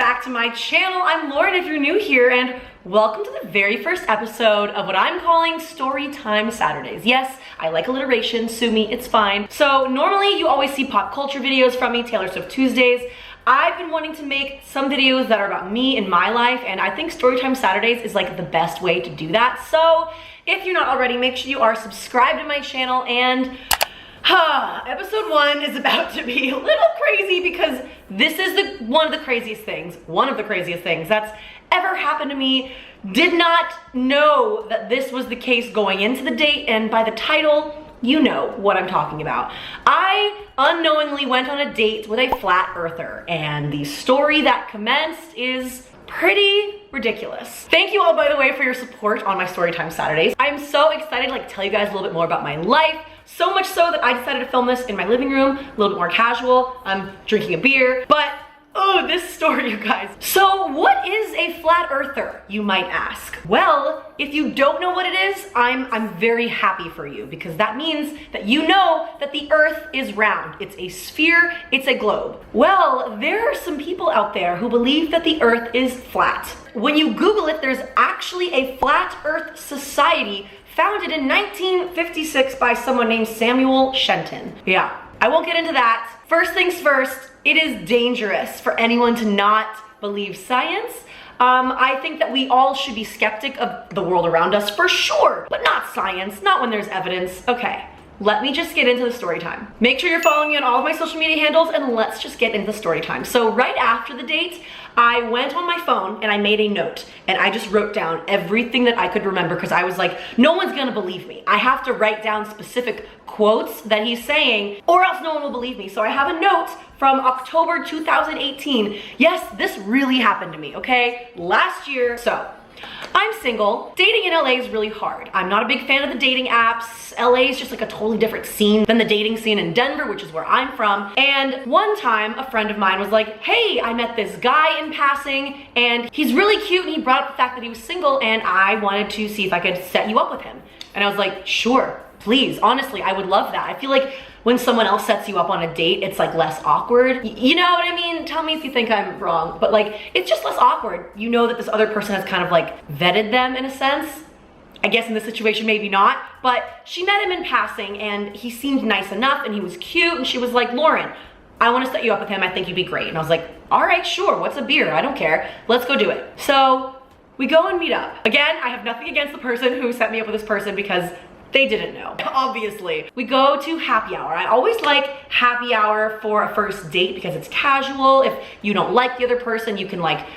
back to my channel. I'm Lauren if you're new here, and welcome to the very first episode of what I'm calling Storytime Saturdays. Yes, I like alliteration, sue me, it's fine. So normally you always see pop culture videos from me, Taylor Swift Tuesdays. I've been wanting to make some videos that are about me and my life, and I think Storytime Saturdays is like the best way to do that. So if you're not already, make sure you are subscribed to my channel. And episode 1 is about to be a little crazy because this is one of the craziest things that's ever happened to me. Did not know that this was the case going into the date, and by the title, you know what I'm talking about. I unknowingly went on a date with a flat earther, and the story that commenced is pretty ridiculous. Thank you all, by the way, for your support on my Storytime Saturdays. I'm so excited to tell you guys a little bit more about my life. So much so that I decided to film this in my living room, a little bit more casual. I'm drinking a beer, but oh, this story, you guys. So what is a flat earther, you might ask? Well, if you don't know what it is, I'm very happy for you, because that means that you know that the earth is round. It's a sphere, it's a globe. Well, there are some people out there who believe that the earth is flat. When you Google it, there's actually a flat earth society founded in 1956 by someone named Samuel Shenton. Yeah, I won't get into that. First things first, it is dangerous for anyone to not believe science. I think that we all should be skeptic of the world around us for sure, but not science, not when there's evidence. Okay, let me just get into the story time. Make sure you're following me on all of my social media handles, and let's just get into the story time. So right after the date, I went on my phone and I made a note, and I just wrote down everything that I could remember, because I was like, no one's gonna believe me. I have to write down specific quotes that he's saying, or else no one will believe me. So I have a note from October 2018. Yes, this really happened to me, okay? Last year. So I'm single. Dating in LA is really hard. I'm not a big fan of the dating apps. LA is just like a totally different scene than the dating scene in Denver, which is where I'm from. And one time a friend of mine was like, hey, I met this guy in passing and he's really cute, and he brought up the fact that he was single, and I wanted to see if I could set you up with him. And I was like, sure, please. Honestly, I would love that. I feel like when someone else sets you up on a date, it's like less awkward. You know what I mean? Tell me if you think I'm wrong, but like, it's just less awkward. You know that this other person has kind of like vetted them in a sense. I guess in this situation, maybe not, but she met him in passing and he seemed nice enough and he was cute, and she was like, Lauren, I want to set you up with him. I think you'd be great. And I was like, all right, sure. What's a beer? I don't care. Let's go do it. So we go and meet up. Again, I have nothing against the person who set me up with this person, because they didn't know, obviously. We go to happy hour. I always like happy hour for a first date because it's casual. If you don't like the other person, you can like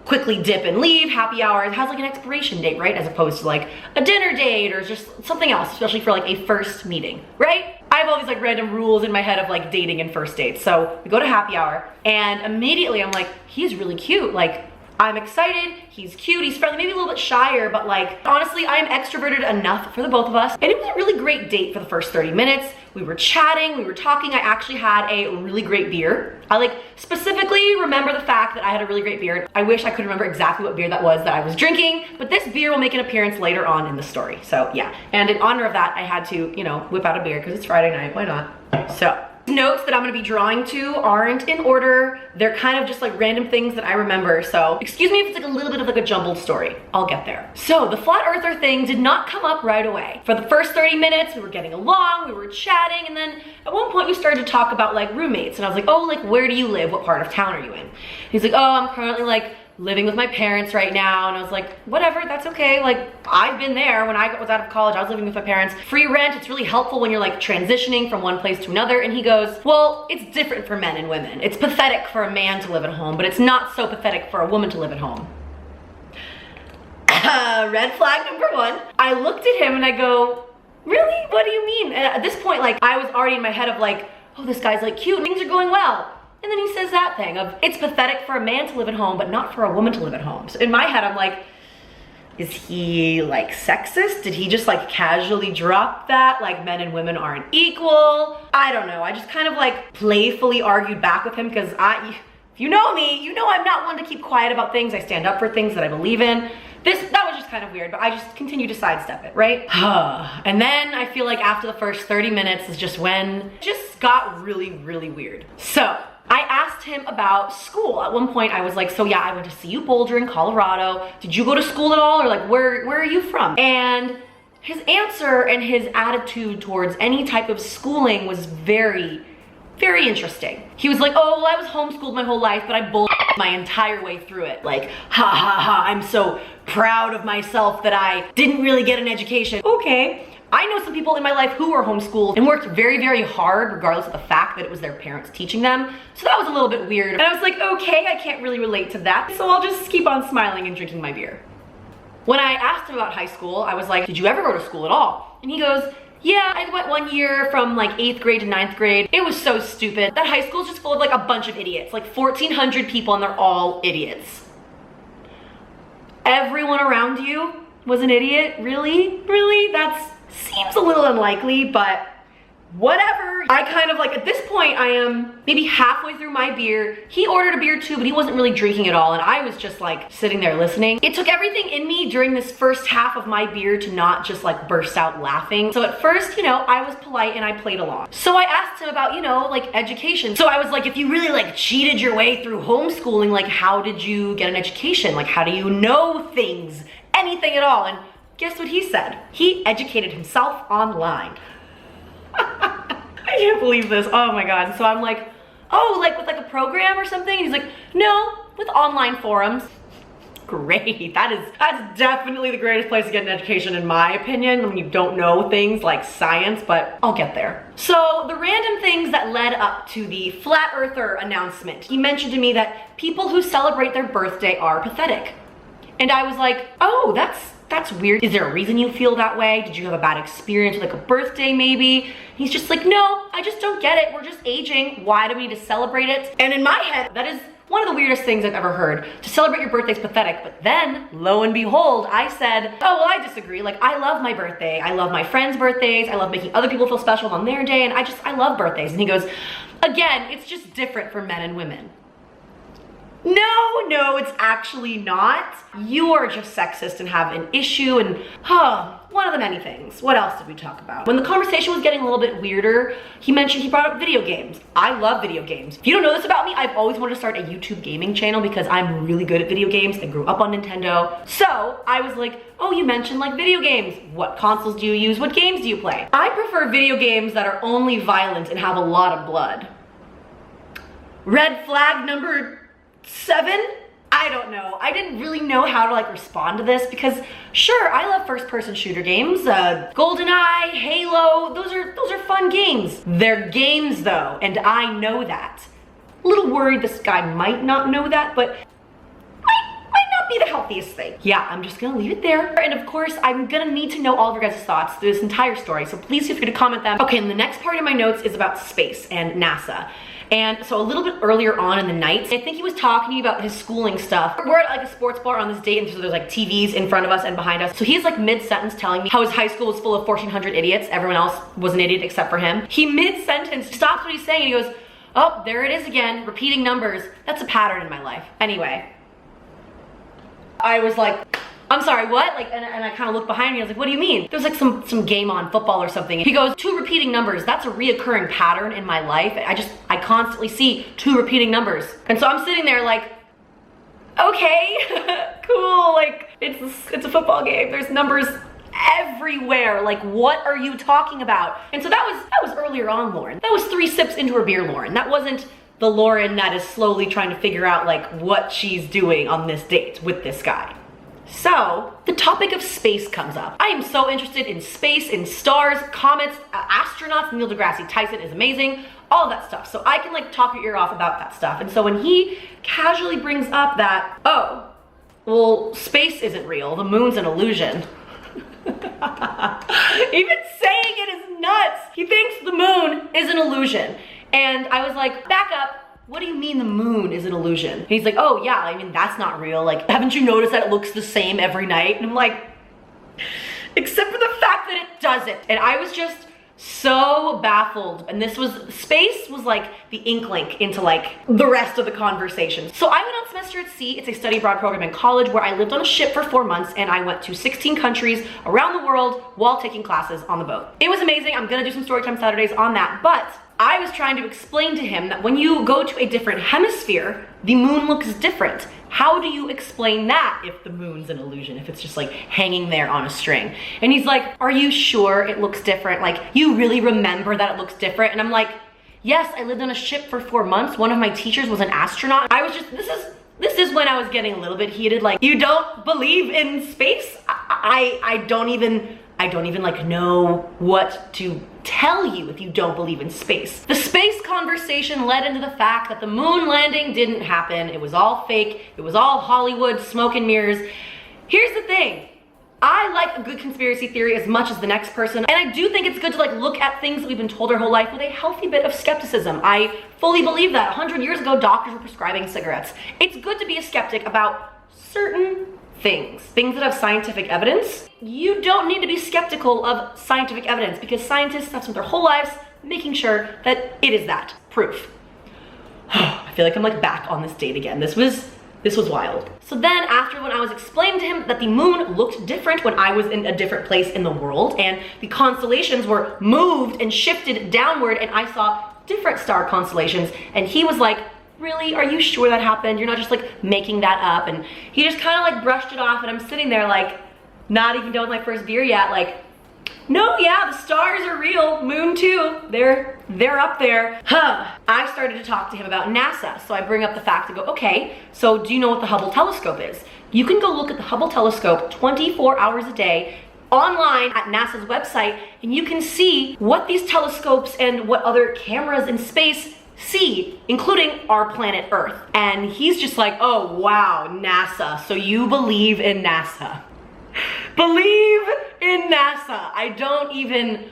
quickly dip and leave. Happy hour, it has like an expiration date, right? As opposed to like a dinner date or just something else, especially for like a first meeting, right? I have all these like random rules in my head of like dating and first dates. So we go to happy hour and immediately I'm like, he's really cute. Like, I'm excited, he's cute, he's friendly, maybe a little bit shyer, but like, honestly, I am extroverted enough for the both of us. And it was a really great date for the first 30 minutes. We were chatting, we were talking. I actually had a really great beer. I like specifically remember the fact that I had a really great beer. I wish I could remember exactly what beer that was that I was drinking, but this beer will make an appearance later on in the story. So yeah, and in honor of that, I had to, you know, whip out a beer because it's Friday night, why not? So notes that I'm gonna be drawing to aren't in order. They're kind of just like random things that I remember. So excuse me if it's like a little bit of like a jumbled story. I'll get there. So the flat earther thing did not come up right away. For the first 30 minutes, we were getting along, we were chatting, and then at one point we started to talk about like roommates. And I was like, oh, like where do you live? What part of town are you in? He's like, oh, I'm currently like living with my parents right now. And I was like, whatever, that's okay. Like, I've been there when I was out of college. I was living with my parents. Free rent, it's really helpful when you're like transitioning from one place to another. And he goes, well, it's different for men and women. It's pathetic for a man to live at home, but it's not so pathetic for a woman to live at home. Red flag number 1. I looked at him and I go, really? What do you mean? And at this point, like, I was already in my head of like, oh, this guy's like cute, things are going well. And then he says that thing of, it's pathetic for a man to live at home, but not for a woman to live at home. So in my head, I'm like, is he like sexist? Did he just like casually drop that? Like men and women aren't equal? I don't know. I just kind of like playfully argued back with him because if you know me, you know I'm not one to keep quiet about things. I stand up for things that I believe in. That was just kind of weird, but I just continue to sidestep it, right? And then I feel like after the first 30 minutes is just when it just got really, really weird. So I asked him about school. At one point I was like, so yeah, I went to CU Boulder in Colorado. Did you go to school at all? Or like, where are you from? And his answer and his attitude towards any type of schooling was very, very interesting. He was like, oh, well, I was homeschooled my whole life, but I bullshit my entire way through it. Like, ha ha ha, I'm so proud of myself that I didn't really get an education. Okay. I know some people in my life who were homeschooled and worked very, very hard regardless of the fact that it was their parents teaching them. So that was a little bit weird. And I was like, okay, I can't really relate to that. So I'll just keep on smiling and drinking my beer. When I asked him about high school, I was like, did you ever go to school at all? And he goes, yeah, I went 1 year from like 8th grade to 9th grade. It was so stupid. That high school is just full of like a bunch of idiots, like 1,400 people and they're all idiots. Everyone around you was an idiot? Really? Really? That seems a little unlikely, but whatever. I kind of like, at this point, I am maybe halfway through my beer. He ordered a beer too, but he wasn't really drinking at all. And I was just like sitting there listening. It took everything in me during this first half of my beer to not just like burst out laughing. So at first, you know, I was polite and I played along. So I asked him about, you know, like education. So I was like, if you really like cheated your way through homeschooling, like how did you get an education? Like how do you know things, anything at all? And guess what he said? He educated himself online. I can't believe this. Oh my God. So I'm like, oh, like with like a program or something? And he's like, no, with online forums. Great. That's definitely the greatest place to get an education in my opinion when you don't know things like science, but I'll get there. So the random things that led up to the flat earther announcement. He mentioned to me that people who celebrate their birthday are pathetic. And I was like, oh, that's weird. Is there a reason you feel that way? Did you have a bad experience with like a birthday maybe? He's just like, no, I just don't get it. We're just aging. Why do we need to celebrate it? And in my head, that is one of the weirdest things I've ever heard. To celebrate your birthday is pathetic. But then, lo and behold, I said, oh, well, I disagree. Like, I love my birthday. I love my friends' birthdays. I love making other people feel special on their day. And I love birthdays. And he goes, again, it's just different for men and women. No, it's actually not. You are just sexist and have an issue and, one of the many things. What else did we talk about? When the conversation was getting a little bit weirder, he brought up video games. I love video games. If you don't know this about me, I've always wanted to start a YouTube gaming channel because I'm really good at video games. I grew up on Nintendo. So I was like, oh, you mentioned like video games. What consoles do you use? What games do you play? I prefer video games that are only violent and have a lot of blood. Red flag number 7? I don't know. I didn't really know how to like respond to this because sure, I love first-person shooter games. GoldenEye, Halo, those are fun games. They're games though, and I know that. A little worried this guy might not know that, but might not be the healthiest thing. Yeah, I'm just gonna leave it there. And of course, I'm gonna need to know all of your guys' thoughts through this entire story, so please feel free to comment them. Okay, and the next part of my notes is about space and NASA. And so a little bit earlier on in the night, I think he was talking to me about his schooling stuff. We're at like a sports bar on this date and so there's like TVs in front of us and behind us. So he's like mid-sentence telling me how his high school was full of 1,400 idiots. Everyone else was an idiot except for him. He mid-sentence stops what he's saying and he goes, oh, there it is again, repeating numbers. That's a pattern in my life. Anyway, I was like, I'm sorry, what? Like, and I kind of looked behind me, I was like, what do you mean? There's like some game on football or something. He goes, 2 repeating numbers, that's a reoccurring pattern in my life. I constantly see 2 repeating numbers. And so I'm sitting there like, okay, cool, like, it's a football game. There's numbers everywhere. Like, what are you talking about? And so that was earlier on, Lauren. That was 3 sips into her beer, Lauren. That wasn't the Lauren that is slowly trying to figure out like what she's doing on this date with this guy. So, the topic of space comes up. I am so interested in space, in stars, comets, astronauts. Neil deGrasse Tyson is amazing, all of that stuff. So I can like talk your ear off about that stuff. And so when he casually brings up that, oh, well, space isn't real, the moon's an illusion. Even saying it is nuts. He thinks the moon is an illusion. And I was like, back up. What do you mean the moon is an illusion? And he's like, oh yeah, I mean, that's not real. Like, haven't you noticed that it looks the same every night? And I'm like, except for the fact that it doesn't. And I was just so baffled. And space was like the ink link into like the rest of the conversation. So I went on semester at sea. It's a study abroad program in college where I lived on a ship for 4 months and I went to 16 countries around the world while taking classes on the boat. It was amazing. I'm gonna do some storytime Saturdays on that, but I was trying to explain to him that when you go to a different hemisphere, the moon looks different. How do you explain that if the moon's an illusion, if it's just like hanging there on a string? And he's like, are you sure it looks different? Like, you really remember that it looks different? And I'm like, yes, I lived on a ship for 4 months. One of my teachers was an astronaut. I was just, this is when I was getting a little bit heated. Like, you don't believe in space? I don't even like know what to tell you if you don't believe in space. The space conversation led into the fact that the moon landing didn't happen. It was all fake. It was all Hollywood, smoke and mirrors. Here's the thing. I like a good conspiracy theory as much as the next person, and I do think it's good to like look at things that we've been told our whole life with a healthy bit of skepticism. I fully believe that 100 years ago, doctors were prescribing cigarettes. It's good to be a skeptic about certain things that have scientific evidence. You don't need to be skeptical of scientific evidence because scientists have spent their whole lives making sure that it is that proof. I feel like I'm like back on this date again. This was wild. So then after, when I was explaining to him that the moon looked different when I was in a different place in the world and the constellations were moved and shifted downward and I saw different star constellations, and he was like, really, are you sure that happened? You're not just like making that up? And he just kind of like brushed it off, and I'm sitting there like, not even done with my first beer yet, like, no, yeah, the stars are real, moon too, they're up there. I started to talk to him about NASA, so I bring up the fact to go, okay, so do you know what the Hubble telescope is? You can go look at the Hubble telescope 24 hours a day online at NASA's website, and you can see what these telescopes and what other cameras in space see, including our planet Earth. And he's just like, oh wow, NASA, so you believe in NASA. Believe in NASA. I don't even.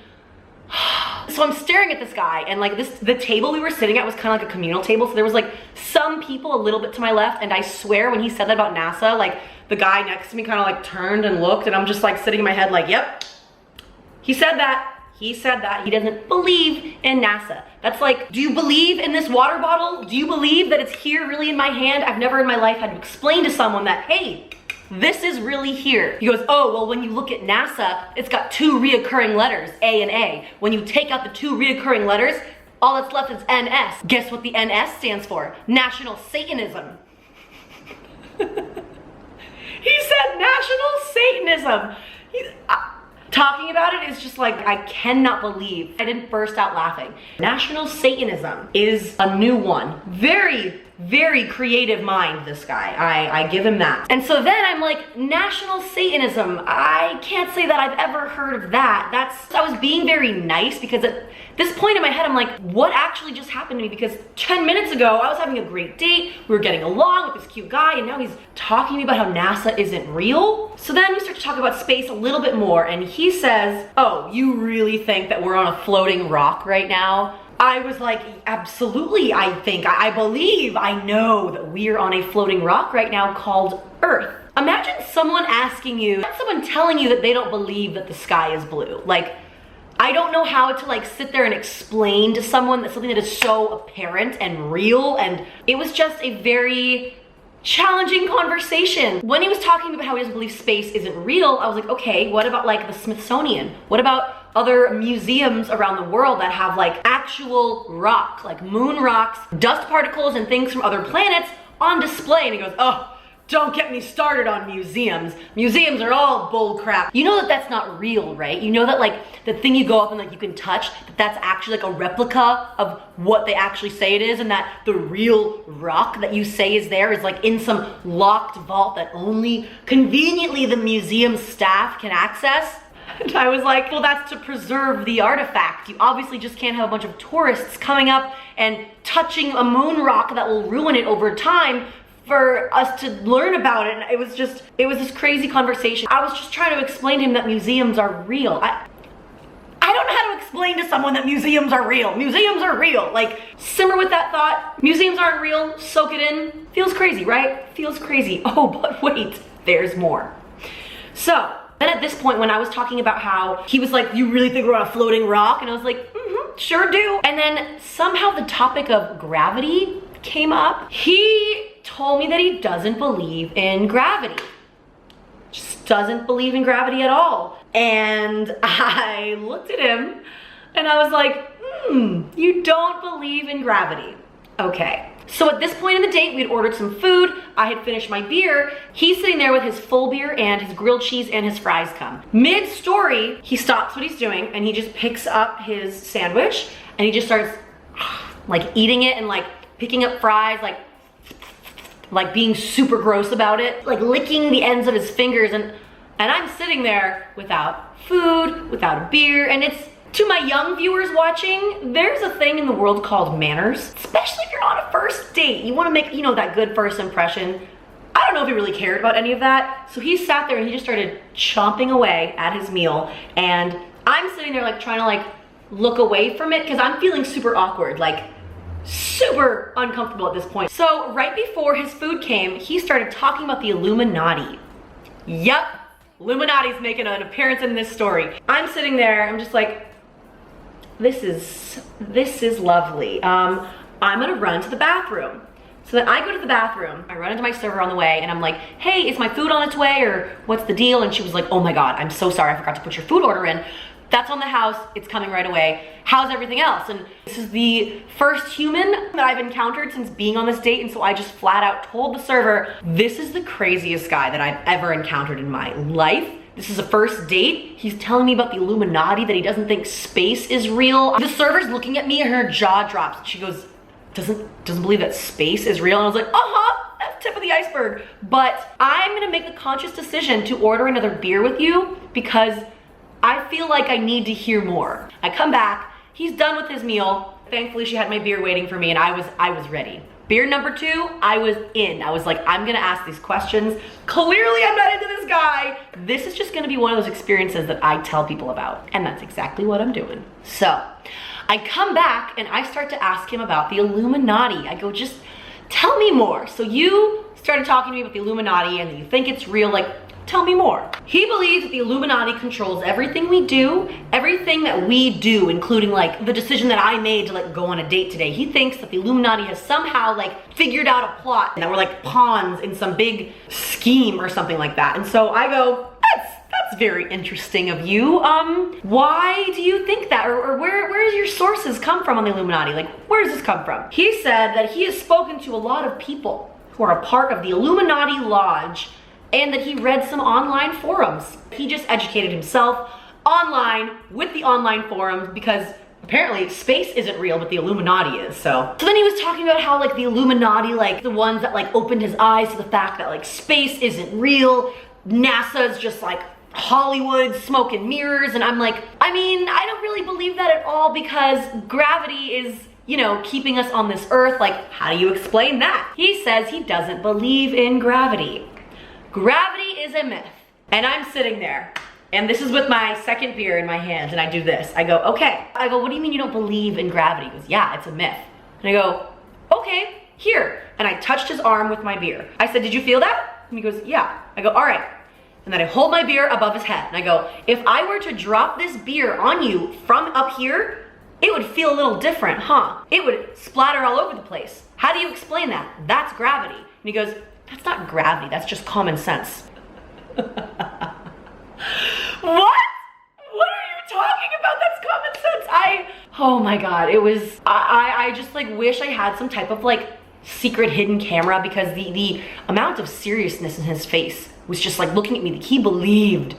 So I'm staring at this guy, and like the table we were sitting at was kind of like a communal table, so there was like some people a little bit to my left, and I swear when he said that about NASA, like the guy next to me kind of like turned and looked, and I'm just like sitting in my head like, yep, he said that. He said that. He doesn't believe in NASA. That's like, do you believe in this water bottle? Do you believe that it's here really in my hand? I've never in my life had to explain to someone that, hey, this is really here. He goes, oh, well, when you look at NASA, it's got 2 reoccurring letters, A and A. When you take out the 2 reoccurring letters, all that's left is NS. Guess what the NS stands for? National Satanism. He said National Satanism. Talking about it is just like, I cannot believe I didn't burst out laughing. National Satanism is a new one. Very, very creative mind, this guy. I give him that. And so then I'm like, National Satanism, I can't say that I've ever heard of that. I was being very nice because at this point in my head, I'm like, what actually just happened to me? Because 10 minutes ago, I was having a great date. We were getting along with this cute guy, and now he's talking to me about how NASA isn't real. So then we start to talk about space a little bit more, and he says, oh, you really think that we're on a floating rock right now? I was like, absolutely, I believe, I know that we're on a floating rock right now called Earth. Imagine someone telling you that they don't believe that the sky is blue. Like, I don't know how to like sit there and explain to someone that something that is so apparent and real, and it was just a very challenging conversation. When he was talking about how he doesn't believe space isn't real, I was like, okay, what about like the Smithsonian? What about other museums around the world that have like actual rock, like moon rocks, dust particles and things from other planets on display? And he goes, oh, don't get me started on museums. Museums are all bull crap. You know that that's not real, right? You know that like the thing you go up and like you can touch, that's actually like a replica of what they actually say it is, and that the real rock that you say is there is like in some locked vault that only conveniently the museum staff can access. And I was like, well, that's to preserve the artifact. You obviously just can't have a bunch of tourists coming up and touching a moon rock that will ruin it over time for us to learn about it. And it was this crazy conversation. I was just trying to explain to him that museums are real. I don't know how to explain to someone that museums are real. Museums are real. Like, simmer with that thought. Museums aren't real. Soak it in. Feels crazy, right? Feels crazy. Oh, but wait, there's more. So then at this point, when I was talking about how he was like, you really think we're on a floating rock? And I was like, sure do. And then somehow the topic of gravity came up. He told me that he doesn't believe in gravity. Just doesn't believe in gravity at all. And I looked at him and I was like, You don't believe in gravity. Okay. So at this point in the date, we had ordered some food. I had finished my beer. He's sitting there with his full beer and his grilled cheese and his fries come. Mid-story, he stops what he's doing and he just picks up his sandwich and he just starts like eating it and like picking up fries, like being super gross about it, like licking the ends of his fingers, and I'm sitting there without food, without a beer, and it's, to my young viewers watching, there's a thing in the world called manners, especially if you're on a first date. You wanna make, you know, that good first impression. I don't know if he really cared about any of that. So he sat there and he just started chomping away at his meal, and I'm sitting there like trying to like look away from it because I'm feeling super awkward, like super uncomfortable at this point. So right before his food came, he started talking about the Illuminati. Yep, Illuminati's making an appearance in this story. I'm sitting there, I'm just like, this is lovely. I'm gonna run to the bathroom. So then I go to the bathroom, I run into my server on the way, and I'm like, hey, is my food on its way, or what's the deal? And she was like, oh my God, I'm so sorry, I forgot to put your food order in. That's on the house, it's coming right away. How's everything else? And this is the first human that I've encountered since being on this date, and so I just flat out told the server, this is the craziest guy that I've ever encountered in my life. This is a first date. He's telling me about the Illuminati, that he doesn't think space is real. The server's looking at me and her jaw drops. She goes, doesn't believe that space is real. And I was like, that's tip of the iceberg. But I'm gonna make the conscious decision to order another beer with you because I feel like I need to hear more. I come back, he's done with his meal. Thankfully, she had my beer waiting for me and I was ready. Beer number 2, I was in. I was like, I'm gonna ask these questions. Clearly, I'm not into this guy. This is just gonna be one of those experiences that I tell people about. And that's exactly what I'm doing. So, I come back and I start to ask him about the Illuminati. I go, just tell me more. So you started talking to me about the Illuminati and you think it's real, like, tell me more. He believes that the Illuminati controls everything we do, everything that we do, including like the decision that I made to like go on a date today. He thinks that the Illuminati has somehow like figured out a plot and that we're like pawns in some big scheme or something like that. And so I go, that's very interesting of you. Why do you think that? Or where does your sources come from on the Illuminati? Like, where does this come from? He said that he has spoken to a lot of people who are a part of the Illuminati Lodge and that he read some online forums. He just educated himself online with the online forums because apparently space isn't real, but the Illuminati is, so then he was talking about how like the Illuminati, like the ones that like opened his eyes to the fact that like space isn't real, NASA's just like Hollywood, smoke and mirrors, and I'm like, I mean, I don't really believe that at all because gravity is, you know, keeping us on this earth. Like, how do you explain that? He says he doesn't believe in gravity. Gravity is a myth. And I'm sitting there, and this is with my second beer in my hand, and I do this. I go, okay. I go, what do you mean you don't believe in gravity? He goes, yeah, it's a myth. And I go, okay, here. And I touched his arm with my beer. I said, did you feel that? And he goes, yeah. I go, all right. And then I hold my beer above his head, and I go, if I were to drop this beer on you from up here, it would feel a little different, huh? It would splatter all over the place. How do you explain that? That's gravity. And he goes, that's not gravity, that's just common sense. What? What are you talking about? That's common sense. Oh my God, it was, I just like wish I had some type of like secret hidden camera because the amount of seriousness in his face was just like looking at me. He believed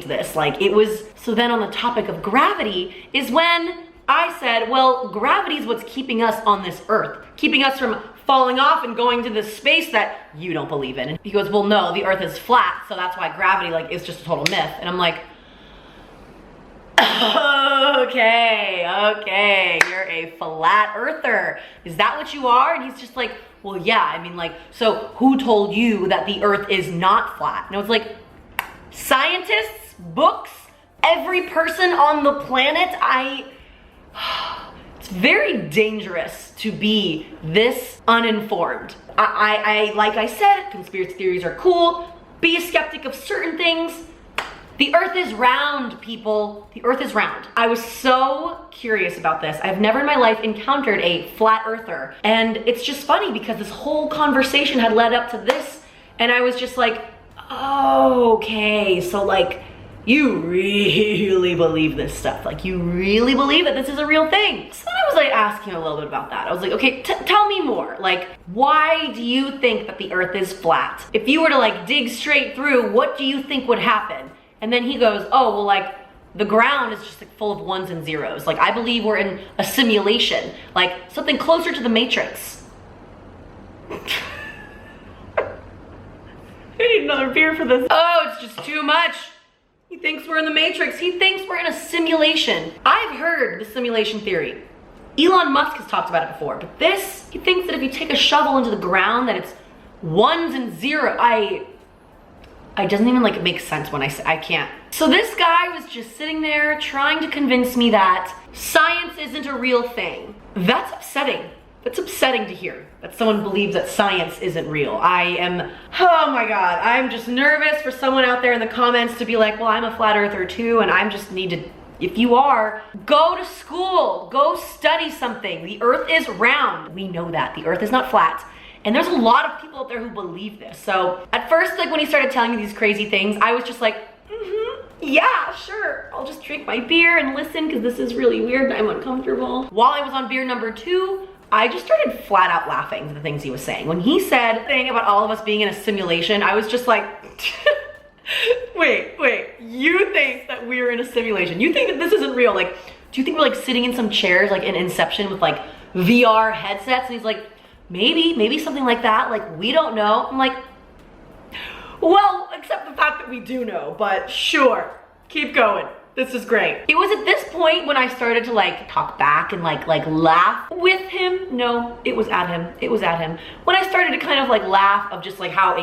this. Like it was, so then on the topic of gravity is when I said, well, gravity is what's keeping us on this earth, keeping us from falling off and going to this space that you don't believe in. And he goes, well, no, the earth is flat, so that's why gravity like is just a total myth. And I'm like, okay, you're a flat earther. Is that what you are? And he's just like, well, yeah, I mean like, so who told you that the earth is not flat? And I was like, scientists, books, every person on the planet. It's very dangerous to be this uninformed. I like I said, conspiracy theories are cool. Be a skeptic of certain things. The earth is round, people. The earth is round. I was so curious about this. I've never in my life encountered a flat earther. And it's just funny because this whole conversation had led up to this. And I was just like, oh, okay. So like, you really believe this stuff? Like, you really believe that this is a real thing? So then I was like asking a little bit about that. I was like, okay, tell me more. Like, why do you think that the earth is flat? If you were to like dig straight through, what do you think would happen? And then he goes, oh, well, like, the ground is just like full of ones and zeros. Like, I believe we're in a simulation, like something closer to the Matrix. I need another beer for this. Oh, it's just too much. He thinks we're in the Matrix. He thinks we're in a simulation. I've heard the simulation theory. Elon Musk has talked about it before, but this, he thinks that if you take a shovel into the ground, that it's ones and zeros. It doesn't even like make sense when I can't. So this guy was just sitting there trying to convince me that science isn't a real thing. That's upsetting. That's upsetting to hear that someone believes that science isn't real. Oh my God, I'm just nervous for someone out there in the comments to be like, well, I'm a flat earther too, and I just need to, if you are, go to school, go study something. The earth is round. We know that, the earth is not flat. And there's a lot of people out there who believe this. So at first, like when he started telling me these crazy things, I was just like, yeah, sure. I'll just drink my beer and listen because this is really weird and I'm uncomfortable. While I was on beer number 2, I just started flat out laughing at the things he was saying. When he said the thing about all of us being in a simulation, I was just like, wait, you think that we're in a simulation? You think that this isn't real? Like, do you think we're like sitting in some chairs like in Inception with like VR headsets? And he's like, maybe something like that. Like, we don't know. I'm like, well, except the fact that we do know, but sure, keep going. This is great. It was at this point when I started to like talk back and like laugh with him. No, it was at him. It was at him. When I started to kind of like laugh of just like how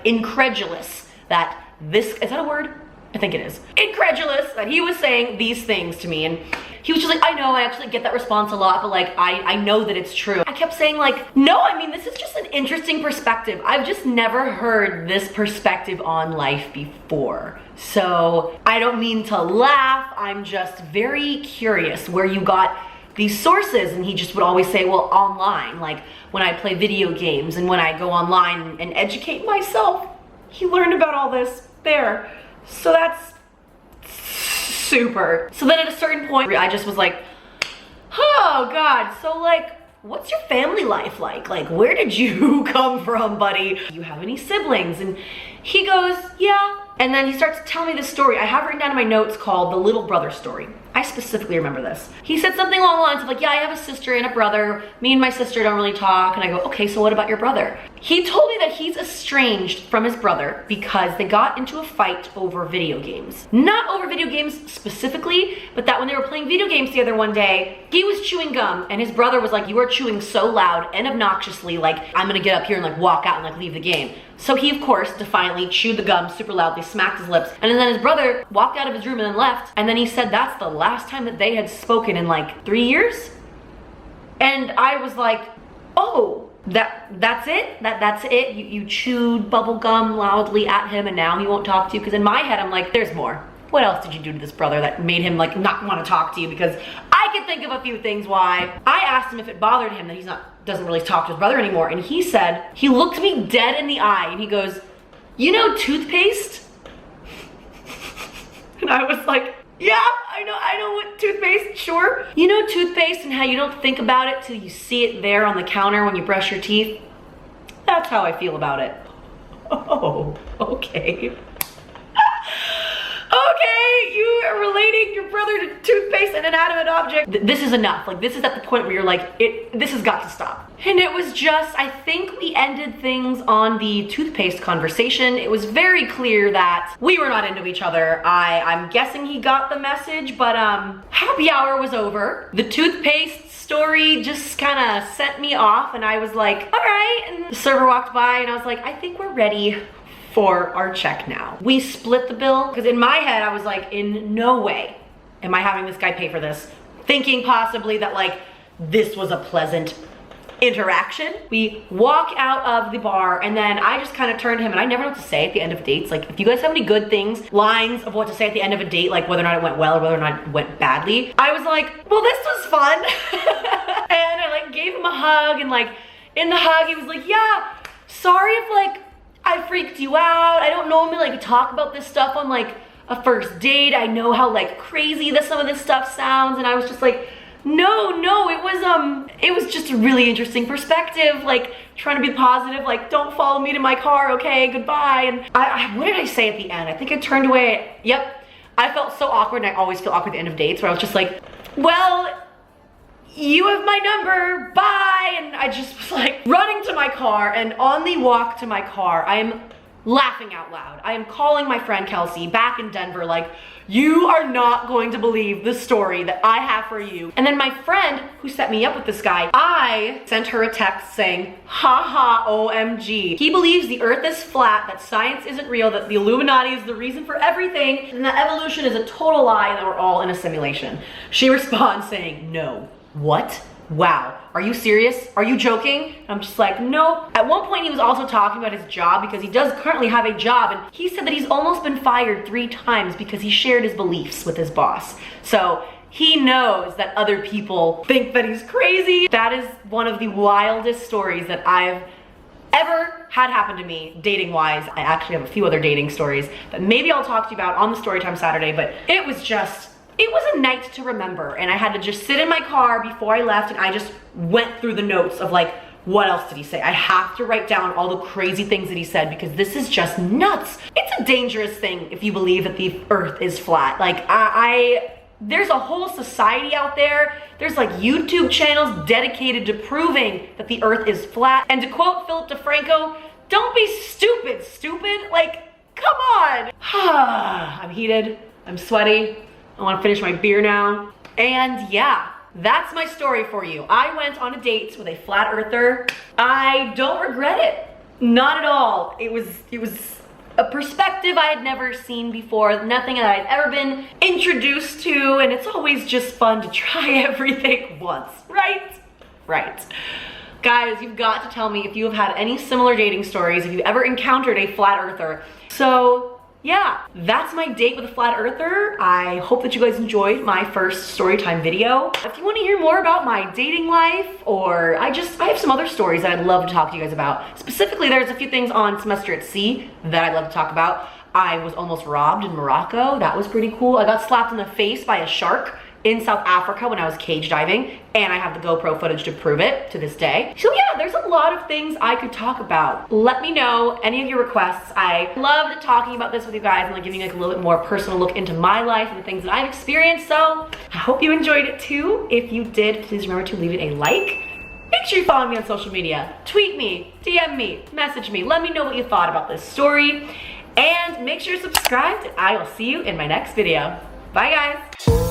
incredulous that this, is that a word? I think it is. Incredulous that he was saying these things to me. And he was just like, I know, I actually get that response a lot, but like, I know that it's true. I kept saying like, no, I mean, this is just an interesting perspective. I've just never heard this perspective on life before. So I don't mean to laugh. I'm just very curious where you got these sources. And he just would always say, well, online, like when I play video games and when I go online and educate myself, he learned about all this there. So that's super. So then at a certain point, I just was like, oh God, so like, what's your family life like? Like, where did you come from, buddy? Do you have any siblings? And he goes, yeah. And then he starts telling me this story. I have written down in my notes called the little brother story. I specifically remember this. He said something along the lines of like, yeah, I have a sister and a brother. Me and my sister don't really talk. And I go, okay, so what about your brother? He told me that he's estranged from his brother because they got into a fight over video games. Not over video games specifically, but that when they were playing video games together one day, he was chewing gum and his brother was like, you are chewing so loud and obnoxiously, like I'm gonna get up here and like walk out and like leave the game. So he, of course, defiantly chewed the gum super loudly, smacked his lips, and then his brother walked out of his room and then left, and then he said that's the last time that they had spoken in like 3 years. And I was like, oh, that's it? That's it? You chewed bubble gum loudly at him and now he won't talk to you? Because in my head, I'm like, there's more. What else did you do to this brother that made him like not want to talk to you? Because I can think of a few things why. I asked him if it bothered him that he's doesn't really talk to his brother anymore. And he said, he looked me dead in the eye and he goes, you know toothpaste? And I was like, yeah, I know what toothpaste, sure. You know toothpaste and how you don't think about it till you see it there on the counter when you brush your teeth? That's how I feel about it. Oh, okay. Okay, you are relating your brother to toothpaste, an inanimate object. This is enough. Like, this is at the point where you're like, this has got to stop. And it was just, I think we ended things on the toothpaste conversation. It was very clear that we were not into each other. I'm guessing he got the message, but happy hour was over. The toothpaste story just kind of sent me off and I was like, all right. And the server walked by and I was like, I think we're ready for our check now. We split the bill because in my head I was like, in no way am I having this guy pay for this, thinking possibly that like this was a pleasant interaction. We walk out of the bar and then I just kind of turned to him and I never know what to say at the end of dates. Like if you guys have any good things, lines of what to say at the end of a date, like whether or not it went well or whether or not it went badly, I was like, well, this was fun. And I like gave him a hug and like in the hug he was like, yeah, sorry if like I freaked you out. I don't normally like talk about this stuff on like a first date. I know how like crazy some of this stuff sounds, and I was just like, no, it was just a really interesting perspective, like trying to be positive, like don't follow me to my car, okay, goodbye. And what did I say at the end? I think I turned away. Yep, I felt so awkward, and I always feel awkward at the end of dates, where I was just like, well, you have my number, bye. And I just was like running to my car, and on the walk to my car, I am laughing out loud. I am calling my friend Kelsey back in Denver, like, you are not going to believe the story that I have for you. And then my friend who set me up with this guy, I sent her a text saying, haha, OMG. He believes the earth is flat, that science isn't real, that the Illuminati is the reason for everything, and that evolution is a total lie, and that we're all in a simulation. She responds saying, no. What? Wow, are you serious? Are you joking? I'm just like, nope. At one point he was also talking about his job, because he does currently have a job, and he said that he's almost been fired 3 times because he shared his beliefs with his boss. So he knows that other people think that he's crazy. That is one of the wildest stories that I've ever had happen to me dating wise. I actually have a few other dating stories that maybe I'll talk to you about on the Storytime Saturday, but it was a night to remember, and I had to just sit in my car before I left, and I just went through the notes of like, what else did he say? I have to write down all the crazy things that he said, because this is just nuts. It's a dangerous thing if you believe that the earth is flat. Like, there's a whole society out there. There's like YouTube channels dedicated to proving that the earth is flat. And to quote Philip DeFranco, don't be stupid, stupid. Like, come on. I'm heated, I'm sweaty. I want to finish my beer now. And yeah, that's my story for you. I went on a date with a flat earther. I don't regret it. Not at all. It was a perspective I had never seen before, nothing that I'd ever been introduced to, and it's always just fun to try everything once, right? Right. Guys, you've got to tell me if you have had any similar dating stories, if you've ever encountered a flat earther. So yeah, that's my date with a flat earther. I hope that you guys enjoyed my first storytime video. If you want to hear more about my dating life, or I have some other stories that I'd love to talk to you guys about. Specifically, there's a few things on Semester at Sea that I'd love to talk about. I was almost robbed in Morocco. That was pretty cool. I got slapped in the face by a shark in South Africa when I was cage diving, and I have the GoPro footage to prove it to this day. So yeah, there's a lot of things I could talk about. Let me know any of your requests. I loved talking about this with you guys and like giving like a little bit more personal look into my life and the things that I've experienced. So I hope you enjoyed it too. If you did, please remember to leave it a like. Make sure you follow me on social media. Tweet me, DM me, message me. Let me know what you thought about this story. And make sure you're subscribed, and I will see you in my next video. Bye guys.